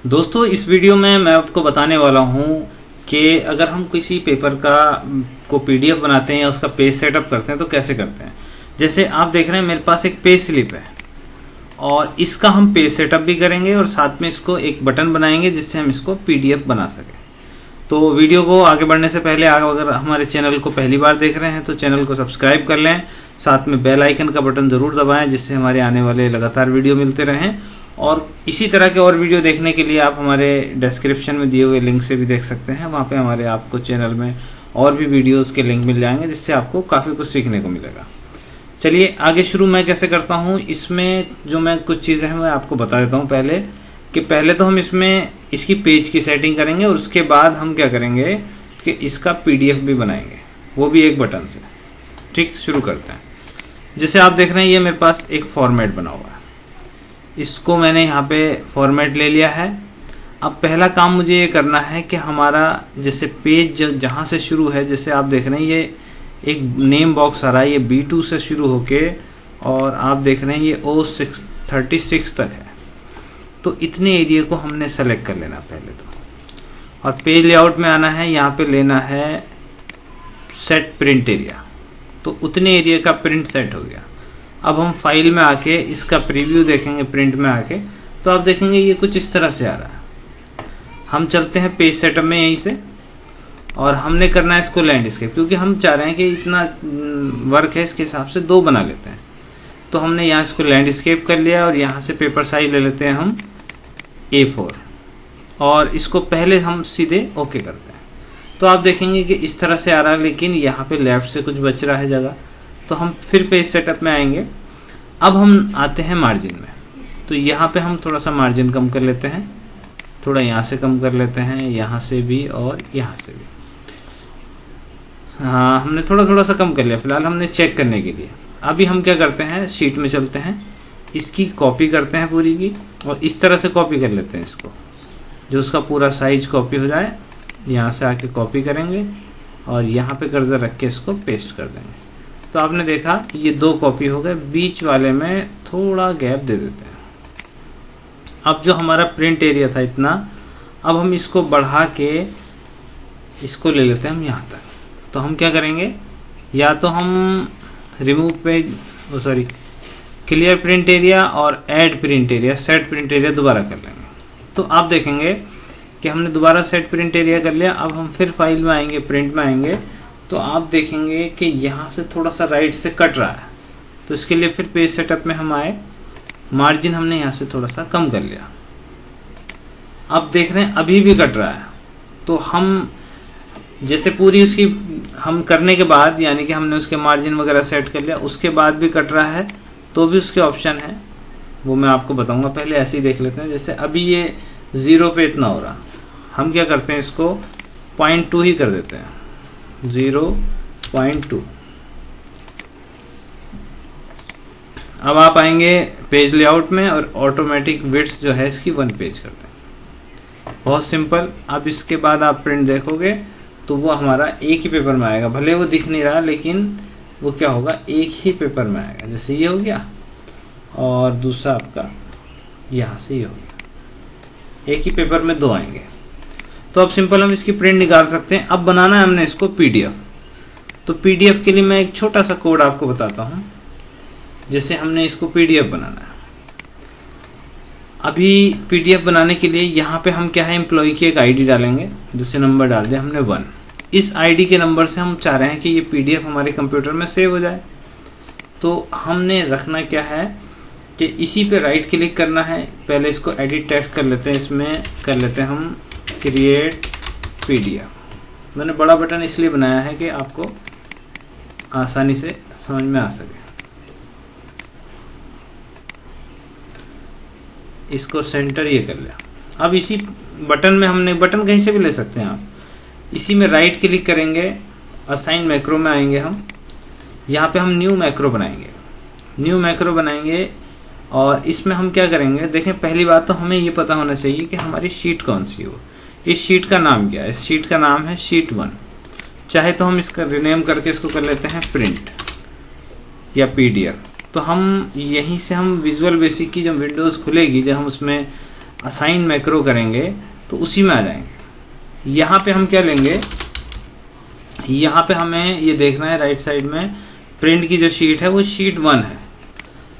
दोस्तों इस वीडियो में मैं आपको बताने वाला हूं कि अगर हम किसी पेपर को पीडीएफ बनाते हैं या उसका पेज सेटअप करते हैं तो कैसे करते हैं। जैसे आप देख रहे हैं मेरे पास एक पेज स्लिप है और इसका हम पेज सेटअप भी करेंगे और साथ में इसको एक बटन बनाएंगे जिससे हम इसको पीडीएफ बना सकें। तो वीडियो को आगे बढ़ने से पहले अगर हमारे चैनल को पहली बार देख रहे हैं तो चैनल को सब्सक्राइब कर लें, साथ में बेल आइकन का बटन जरूर दबाएं जिससे हमारे आने वाले लगातार वीडियो मिलते रहें। और इसी तरह के और वीडियो देखने के लिए आप हमारे डिस्क्रिप्शन में दिए हुए लिंक से भी देख सकते हैं। वहाँ पे हमारे आपको चैनल में और भी वीडियोस के लिंक मिल जाएंगे जिससे आपको काफ़ी कुछ सीखने को मिलेगा। चलिए आगे शुरू मैं कैसे करता हूँ। इसमें जो मैं कुछ चीज़ें हैं मैं आपको बता देता हूँ पहले तो हम इसमें इसकी पेज की सेटिंग करेंगे और उसके बाद हम क्या करेंगे कि इसका पीडीएफ भी बनाएंगे, वो भी एक बटन से। ठीक, शुरू करते हैं। जैसे आप देख रहे हैं ये मेरे पास एक फॉर्मेट बना हुआ है, इसको मैंने यहाँ पे फॉर्मेट ले लिया है। अब पहला काम मुझे ये करना है कि हमारा जैसे पेज जहाँ से शुरू है, जैसे आप देख रहे हैं ये एक नेम बॉक्स आ रहा है, ये B2 से शुरू होके और आप देख रहे हैं ये O36 तक है। तो इतने एरिया को हमने सेलेक्ट कर लेना पहले तो, और पेज लेआउट में आना है, यहाँ पे लेना है सेट प्रिंट एरिया। तो उतने एरिया का प्रिंट सेट हो गया। अब हम फाइल में आके इसका प्रीव्यू देखेंगे प्रिंट में आके, तो आप देखेंगे ये कुछ इस तरह से आ रहा है। हम चलते हैं पेज सेटअप में यहीं से और हमने करना है इसको लैंडस्केप, क्योंकि हम चाह रहे हैं कि इतना वर्क है इसके हिसाब से 2 बना लेते हैं। तो हमने यहाँ इसको लैंडस्केप कर लिया और यहाँ से पेपर साइज ले लेते हैं हम A4 और इसको पहले हम सीधे ओके करते हैं। तो आप देखेंगे कि इस तरह से आ रहा है, लेकिन यहाँ पे लेफ्ट से कुछ बच रहा है जगह। तो हम फिर पेज सेटअप में आएंगे। अब हम आते हैं मार्जिन में, तो यहाँ पे हम थोड़ा सा मार्जिन कम कर लेते हैं, थोड़ा यहाँ से कम कर लेते हैं, यहाँ से भी और यहाँ से भी। हाँ, हमने थोड़ा थोड़ा सा कम कर लिया फिलहाल, हमने चेक करने के लिए। अभी हम क्या करते हैं, शीट में चलते हैं, इसकी कॉपी करते हैं पूरी की और इस तरह से कॉपी कर लेते हैं इसको, जो उसका पूरा साइज कॉपी हो जाए। यहाँ से आके कॉपी करेंगे और यहाँ पे कर्सर रख के इसको पेस्ट कर देंगे। तो आपने देखा ये 2 कॉपी हो गए, बीच वाले में थोड़ा गैप दे देते हैं। अब जो हमारा प्रिंट एरिया था इतना, अब हम इसको बढ़ा के इसको ले लेते हैं हम यहाँ तक। तो हम क्या करेंगे, या तो हम remove page clear print area और add print area, set print area दोबारा कर लेंगे। तो आप देखेंगे कि हमने दोबारा सेट प्रिंट एरिया कर लिया। अब हम फिर फाइल में आएंगे, प्रिंट में आएंगे, तो आप देखेंगे कि यहाँ से थोड़ा सा राइट से कट रहा है। तो इसके लिए फिर पेज सेटअप में हम आए, मार्जिन हमने यहाँ से थोड़ा सा कम कर लिया। अब देख रहे हैं अभी भी कट रहा है। तो हम जैसे पूरी उसकी हम करने के बाद, यानी कि हमने उसके मार्जिन वगैरह सेट कर लिया, उसके बाद भी कट रहा है, तो भी उसके ऑप्शन है, वो मैं आपको बताऊंगा। पहले ऐसे ही देख लेते हैं। जैसे अभी ये 0 पे इतना हो रहा, हम क्या करते हैं इसको 0.2 ही कर देते हैं, 0.2। अब आप आएंगे पेज लेआउट में और ऑटोमेटिक विड्थ जो है इसकी 1 पेज करते हैं। बहुत सिंपल। अब इसके बाद आप प्रिंट देखोगे तो वो हमारा एक ही पेपर में आएगा, भले वो दिख नहीं रहा लेकिन वो क्या होगा, एक ही पेपर में आएगा। जैसे ये हो गया और दूसरा आपका यहाँ से ये हो गया, एक ही पेपर में 2 आएंगे। तो अब सिंपल हम इसकी प्रिंट निकाल सकते हैं। अब बनाना है हमने इसको पीडीएफ। तो पीडीएफ के लिए मैं एक छोटा सा कोड आपको बताता हूँ। जैसे हमने इसको पीडीएफ बनाना है, अभी पीडीएफ बनाने के लिए यहाँ पे हम क्या है, एम्प्लॉय की एक आईडी डालेंगे, जैसे नंबर डाल दिया हमने 1। इस आईडी के नंबर से हम चाह रहे हैं कि ये पीडीएफ हमारे कंप्यूटर में सेव हो जाए। तो हमने रखना क्या है कि इसी पे राइट क्लिक करना है, पहले इसको एडिट टेक्स्ट कर लेते हैं, इसमें कर लेते हैं हम क्रिएट पीडीएफ। मैंने बड़ा बटन इसलिए बनाया है कि आपको आसानी से समझ में आ सके। इसको सेंटर ये कर लिया। अब इसी बटन में हमने, बटन कहीं से भी ले सकते हैं आप, इसी में राइट क्लिक करेंगे, असाइन मैक्रो में आएंगे हम, यहाँ पे हम न्यू मैक्रो बनाएंगे और इसमें हम क्या करेंगे, देखें पहली बात तो हमें ये पता होना चाहिए कि हमारी शीट कौन सी हो। इस शीट का नाम क्या है, इस शीट का नाम है शीट 1। चाहे तो हम इसका रिनेम करके इसको कर लेते हैं प्रिंट या पीडीएफ। तो हम यहीं से हम विजुअल बेसिक की जब विंडोज़ खुलेगी, जब हम उसमें असाइन मैक्रो करेंगे तो उसी में आ जाएंगे। यहाँ पे हम क्या लेंगे, यहाँ पे हमें ये देखना है राइट साइड में प्रिंट की जो शीट है वो शीट 1 है।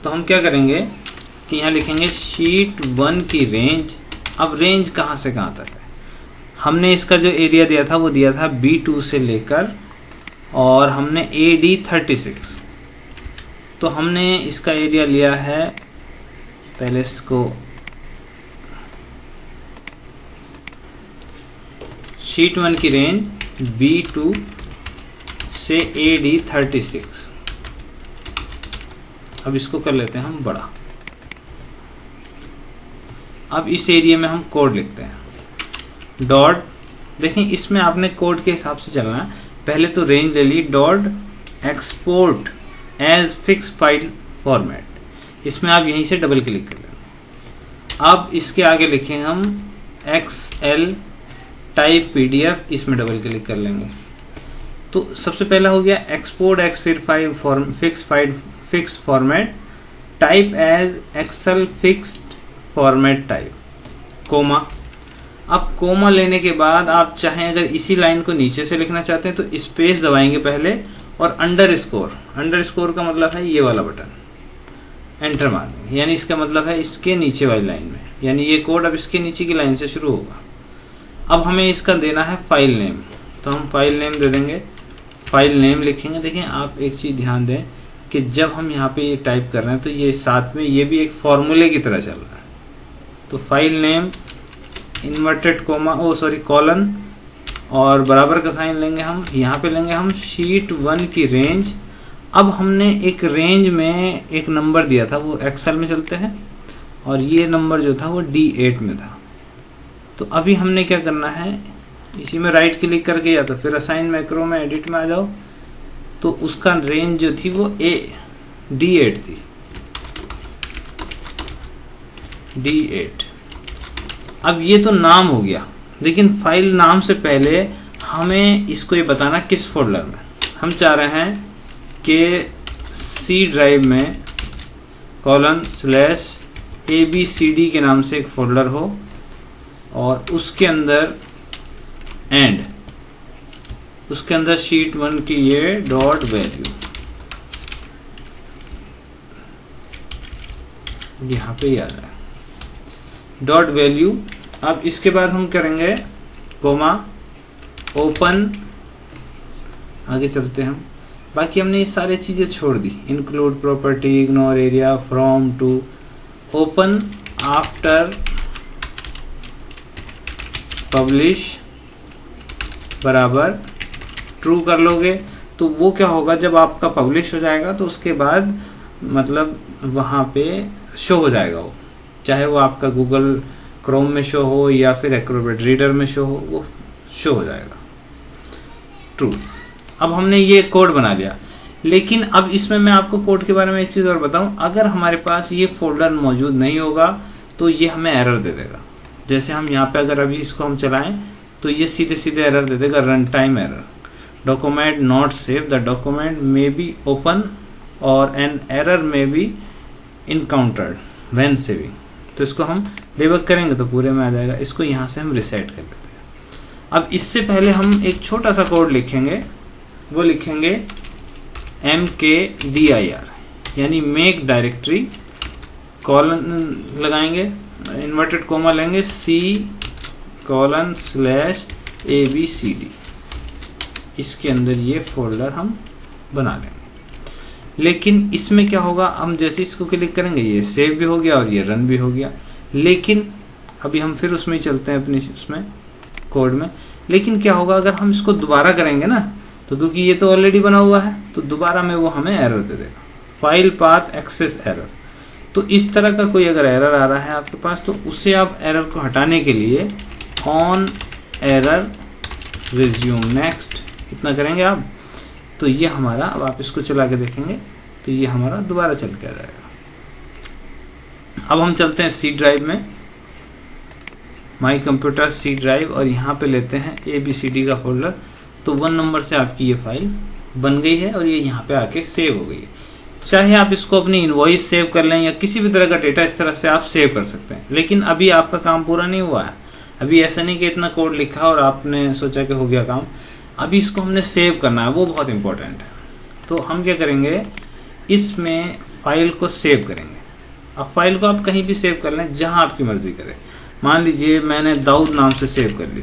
तो हम क्या करेंगे कि यहाँ लिखेंगे शीट 1 की रेंज। अब रेंज कहाँ से कहाँ तक है, हमने इसका जो एरिया दिया था वो दिया था B2 से लेकर और हमने AD 36। तो हमने इसका एरिया लिया है, पहले इसको शीट 1 की रेंज B2 से AD 36। अब इसको कर लेते हैं हम बड़ा। अब इस एरिया में हम कोड लिखते हैं डॉट, देखिए इसमें आपने कोड के हिसाब से चलना है। पहले तो रेंज ले ली, dot export as fix file format, इसमें आप यहीं से डबल क्लिक कर लेना। अब इसके आगे लिखेंगे हम XL टाइप PDF, इसमें डबल क्लिक कर लेंगे। तो सबसे पहला हो गया export x fix format type as excel fixed format type, comma. अब कोमा लेने के बाद आप चाहें अगर इसी लाइन को नीचे से लिखना चाहते हैं तो स्पेस दबाएंगे पहले और अंडरस्कोर का मतलब है ये वाला बटन, एंटर मार देंगे, यानी इसका मतलब है इसके नीचे वाली लाइन में, यानी ये कोड अब इसके नीचे की लाइन से शुरू होगा। अब हमें इसका देना है फाइल नेम, तो हम फाइल नेम दे देंगे, फाइल नेम लिखेंगे। देखिए आप एक चीज ध्यान दें कि जब हम यहाँ पे ये टाइप कर रहे हैं तो ये साथ में ये भी एक फॉर्मूले की तरह चल रहा है। तो file name inverted coma colon और बराबर का साइन लेंगे हम, यहाँ पे लेंगे हम शीट 1 की रेंज। अब हमने एक रेंज में एक नंबर दिया था, वो एक्सेल में चलते हैं, और ये नंबर जो था वो D8 में था। तो अभी हमने क्या करना है, इसी में राइट क्लिक करके या तो फिर असाइन मैक्रो में एडिट में आ जाओ, तो उसका रेंज जो थी वो D8 थी, D8। अब ये तो नाम हो गया, लेकिन फाइल नाम से पहले हमें इसको ये बताना किस फोल्डर में। हम चाह रहे हैं कि C ड्राइव में :/ABCD के नाम से एक फोल्डर हो और उसके अंदर शीट 1 की ये डॉट वैल्यू यहाँ पे याद है डॉट वैल्यू। अब इसके बाद हम करेंगे कोमा ओपन, आगे चलते हैं हम। बाकी हमने ये सारी चीजें छोड़ दी, include property, ignore area, from to, open after publish बराबर ट्रू कर लोगे तो वो क्या होगा, जब आपका पब्लिश हो जाएगा तो उसके बाद मतलब वहां पे शो हो जाएगा वो, चाहे वो आपका गूगल क्रोम में शो हो या फिर एक्रोबैट रीडर में शो हो, वो शो हो जाएगा ट्रू। अब हमने ये कोड बना लिया, लेकिन अब इसमें मैं आपको कोड के बारे में एक चीज और बताऊं, अगर हमारे पास ये फोल्डर मौजूद नहीं होगा तो ये हमें एरर दे देगा। जैसे हम यहाँ पे अगर अभी इसको हम चलाएं तो ये सीधे सीधे एरर दे देगा, run time error, document not save, the document may be open और an error may be encountered when saving. तो इसको हम डिबग करेंगे तो पूरे में आ जाएगा। इसको यहाँ से हम रिसेट कर लेते हैं। अब इससे पहले हम एक छोटा सा कोड लिखेंगे, वो लिखेंगे mkdir, यानी मेक डायरेक्टरी, कॉलन लगाएंगे, इन्वर्टेड कोमा लेंगे, C:/ABCD, इसके अंदर ये फोल्डर हम बना लेंगे। लेकिन इसमें क्या होगा, हम जैसे इसको क्लिक करेंगे ये सेव भी हो गया और ये रन भी हो गया। लेकिन अभी हम फिर उसमें ही चलते हैं अपनी उसमें कोड में। लेकिन क्या होगा अगर हम इसको दोबारा करेंगे ना, तो क्योंकि ये तो ऑलरेडी बना हुआ है तो दोबारा में वो हमें एरर दे देगा, फाइल पाथ एक्सेस एरर। तो इस तरह का कोई अगर एरर आ रहा है आपके पास तो उससे आप एरर को हटाने के लिए ऑन एरर रिज्यूम नेक्स्ट इतना करेंगे आप, तो ये हमारा, अब आप इसको चला के देखेंगे तो ये हमारा दोबारा चल के आ जाएगा। अब हम चलते हैं C ड्राइव में, माई कंप्यूटर C ड्राइव, और यहाँ पे लेते हैं ABCD का फोल्डर। तो 1 नंबर से आपकी ये फाइल बन गई है और ये यहाँ पे आके सेव हो गई है। चाहे आप इसको अपनी इनवॉइस सेव कर लें या किसी भी तरह का डेटा इस तरह से आप सेव कर सकते हैं। लेकिन अभी आपका काम पूरा नहीं हुआ है। अभी ऐसा नहीं कि इतना कोड लिखा और आपने सोचा कि हो गया काम। अभी इसको हमने सेव करना है, वो बहुत इंपॉर्टेंट है। तो हम क्या करेंगे, इसमें फाइल को सेव करेंगे। अब फाइल को आप कहीं भी सेव कर लें, जहां आपकी मर्जी करे। मान लीजिए मैंने दाऊद नाम से सेव कर ली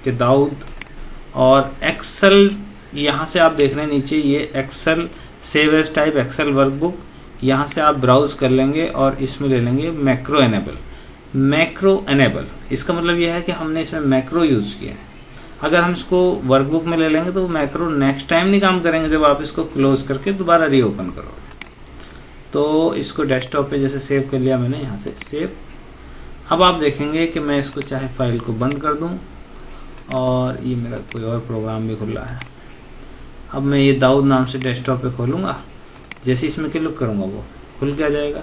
कि दाऊद, और एक्सेल, यहाँ से आप देख रहे हैं नीचे ये excel save as type excel workbook, यहाँ से आप ब्राउज कर लेंगे और इसमें ले लेंगे मैक्रो एनेबल। मैक्रो एनेबल इसका मतलब यह है कि हमने इसमें मैक्रो यूज किया है। अगर हम इसको वर्कबुक में ले लेंगे तो मैक्रो नेक्स्ट टाइम नहीं काम करेंगे जब आप इसको क्लोज करके दोबारा रीओपन करोगे। तो इसको डेस्कटॉप पे जैसे सेव कर लिया मैंने, यहाँ से सेव। अब आप देखेंगे कि मैं इसको चाहे फाइल को बंद कर दूं और ये मेरा कोई और प्रोग्राम भी खुल रहा है। अब मैं ये दाऊद नाम से डेस्कटॉप पे खोलूंगा, जैसे इसमें क्लिक करूंगा वो खुल के आ जाएगा।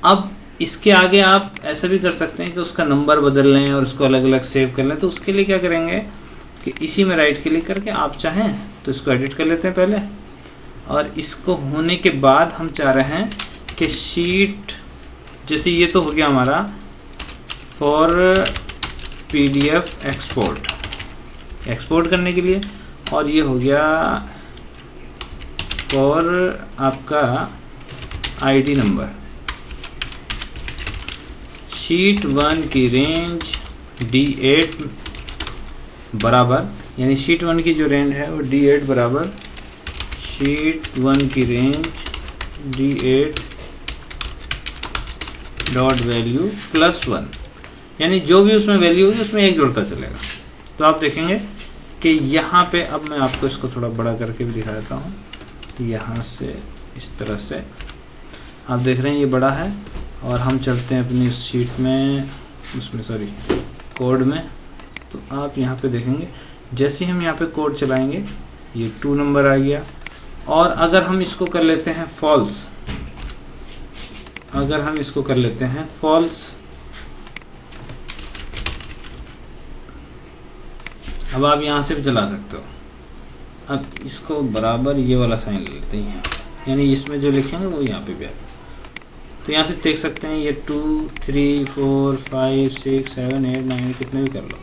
अब इसके आगे आप ऐसा भी कर सकते हैं कि उसका नंबर बदल लें और उसको अलग अलग सेव कर लें। तो उसके लिए क्या करेंगे कि इसी में राइट क्लिक करके आप चाहें तो इसको एडिट कर लेते हैं पहले, और इसको होने के बाद हम चाह रहे हैं कि शीट, जैसे ये तो हो गया हमारा फॉर पीडीएफ एक्सपोर्ट करने के लिए, और ये हो गया फॉर आपका आईडी नंबर। शीट 1 की रेंज D8 बराबर, यानी शीट 1 की जो रेंज है वो D8 बराबर शीट 1 की रेंज D8 डॉट वैल्यू +1, यानी जो भी उसमें वैल्यू होगी उसमें एक जुड़ता चलेगा। तो आप देखेंगे कि यहाँ पे, अब मैं आपको इसको थोड़ा बड़ा करके भी दिखा देता हूँ। यहाँ से इस तरह से आप देख रहे हैं ये बड़ा है, और हम चलते हैं अपनी शीट में, उसमें सॉरी कोड में। तो आप यहाँ पे देखेंगे जैसे ही हम यहाँ पे कोड चलाएंगे ये 2 नंबर आ गया। और अगर हम इसको कर लेते हैं फॉल्स, अगर हम इसको कर लेते हैं फॉल्स, अब आप यहाँ से भी चला सकते हो। अब इसको बराबर ये वाला साइन ले लेते हैं, यानी इसमें जो लिखेंगे वो यहाँ पे भी आएगा। तो यहाँ से देख सकते हैं ये 2 3 4 5 6 7 8 9 कितने भी कर लो।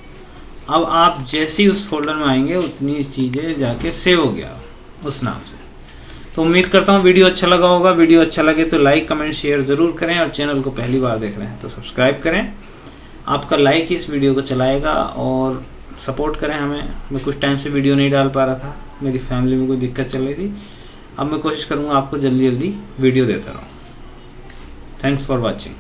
अब आप जैसे ही उस फोल्डर में आएंगे उतनी चीज़ें जाके सेव हो गया उस नाम से। तो उम्मीद करता हूँ वीडियो अच्छा लगा होगा। वीडियो अच्छा लगे तो लाइक कमेंट शेयर ज़रूर करें, और चैनल को पहली बार देख रहे हैं तो सब्सक्राइब करें। आपका लाइक इस वीडियो को चलाएगा, और सपोर्ट करें हमें। मैं कुछ टाइम से वीडियो नहीं डाल पा रहा था, मेरी फैमिली में कोई दिक्कत चल रही थी। अब मैं कोशिश करूँगा आपको जल्दी जल्दी वीडियो देता रहूँ। Thanks for watching.